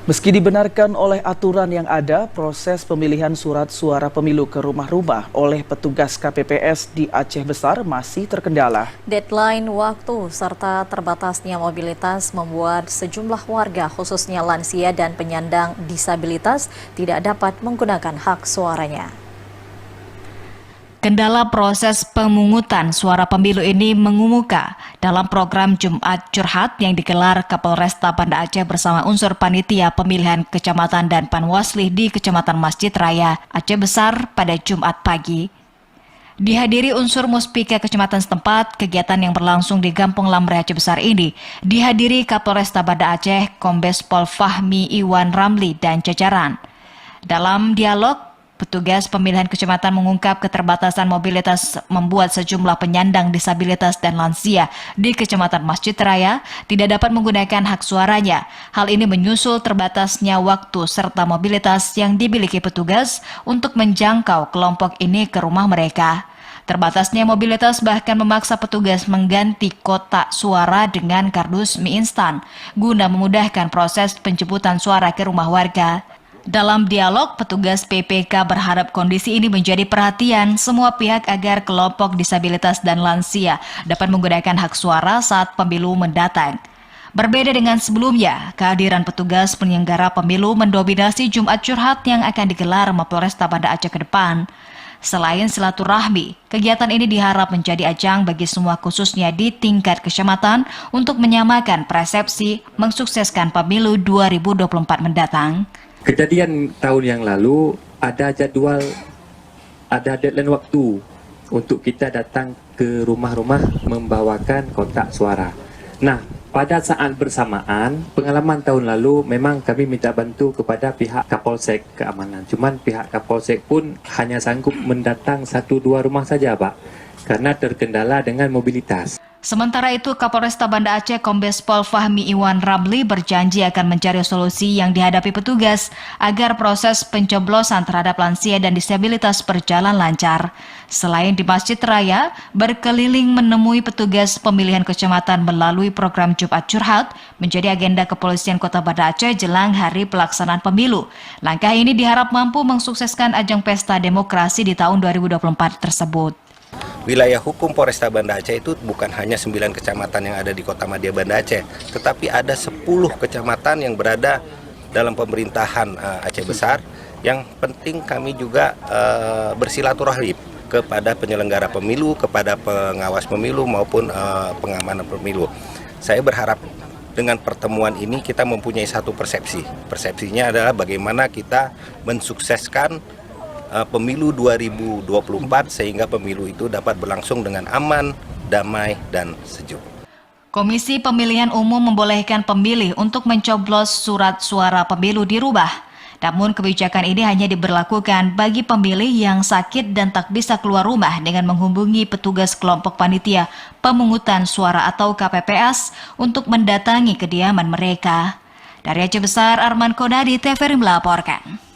Meski dibenarkan oleh aturan yang ada, proses pemilihan surat suara pemilu ke rumah-rumah oleh petugas KPPS di Aceh Besar masih terkendala. Deadline waktu serta terbatasnya mobilitas membuat sejumlah warga, khususnya lansia dan penyandang disabilitas, tidak dapat menggunakan hak suaranya. Kendala proses pemungutan suara pemilu ini mengemuka dalam program Jumat Curhat yang digelar Kapolresta Banda Aceh bersama unsur panitia pemilihan kecamatan dan Panwasli di Kecamatan Masjid Raya Aceh Besar pada Jumat pagi. Dihadiri unsur Muspika Kecamatan setempat, kegiatan yang berlangsung di Gampung Lamre Aceh Besar ini dihadiri Kapolresta Banda Aceh Kombes Pol Fahmi Iwan Ramli dan jajaran. Dalam dialog, petugas pemilihan kecamatan mengungkap keterbatasan mobilitas membuat sejumlah penyandang disabilitas dan lansia di Kecamatan Masjid Raya tidak dapat menggunakan hak suaranya. Hal ini menyusul terbatasnya waktu serta mobilitas yang dimiliki petugas untuk menjangkau kelompok ini ke rumah mereka. Terbatasnya mobilitas bahkan memaksa petugas mengganti kotak suara dengan kardus mie instan guna memudahkan proses penjemputan suara ke rumah warga. Dalam dialog, petugas PPK berharap kondisi ini menjadi perhatian semua pihak agar kelompok disabilitas dan lansia dapat menggunakan hak suara saat pemilu mendatang. Berbeda dengan sebelumnya, kehadiran petugas penyelenggara pemilu mendominasi Jumat Curhat yang akan digelar Mapolresta Banda Aceh ke depan. Selain silaturahmi, kegiatan ini diharap menjadi ajang bagi semua khususnya di tingkat kecamatan untuk menyamakan persepsi mensukseskan pemilu 2024 mendatang. Kejadian tahun yang lalu ada jadwal, ada deadline waktu untuk kita datang ke rumah-rumah membawakan kotak suara. Nah, pada saat bersamaan, pengalaman tahun lalu memang kami minta bantu kepada pihak Kapolsek keamanan. Cuman pihak Kapolsek pun hanya sanggup mendatang 1-2 rumah saja, Pak, karena terkendala dengan mobilitas. Sementara itu, Kapolresta Banda Aceh Kombes Pol Fahmi Iwan Ramli berjanji akan mencari solusi yang dihadapi petugas agar proses pencoblosan terhadap lansia dan disabilitas berjalan lancar. Selain di Masjid Raya, berkeliling menemui petugas pemilihan kecamatan melalui program Jumat Curhat menjadi agenda kepolisian Kota Banda Aceh jelang hari pelaksanaan pemilu. Langkah ini diharap mampu mensukseskan ajang pesta demokrasi di tahun 2024 tersebut. Wilayah hukum Polresta Banda Aceh itu bukan hanya 9 kecamatan yang ada di Kota Madya Banda Aceh, tetapi ada 10 kecamatan yang berada dalam pemerintahan Aceh Besar. Yang penting kami juga bersilaturahmi kepada penyelenggara pemilu, kepada pengawas pemilu maupun pengamanan pemilu. Saya berharap dengan pertemuan ini kita mempunyai satu persepsi. Persepsinya adalah bagaimana kita mensukseskan pemilu 2024 sehingga pemilu itu dapat berlangsung dengan aman, damai, dan sejuk. Komisi Pemilihan Umum membolehkan pemilih untuk mencoblos surat suara pemilu dirubah. Namun kebijakan ini hanya diberlakukan bagi pemilih yang sakit dan tak bisa keluar rumah dengan menghubungi petugas kelompok panitia pemungutan suara atau KPPS untuk mendatangi kediaman mereka. Dari Aceh Besar, Arman Konadi, TVRI melaporkan.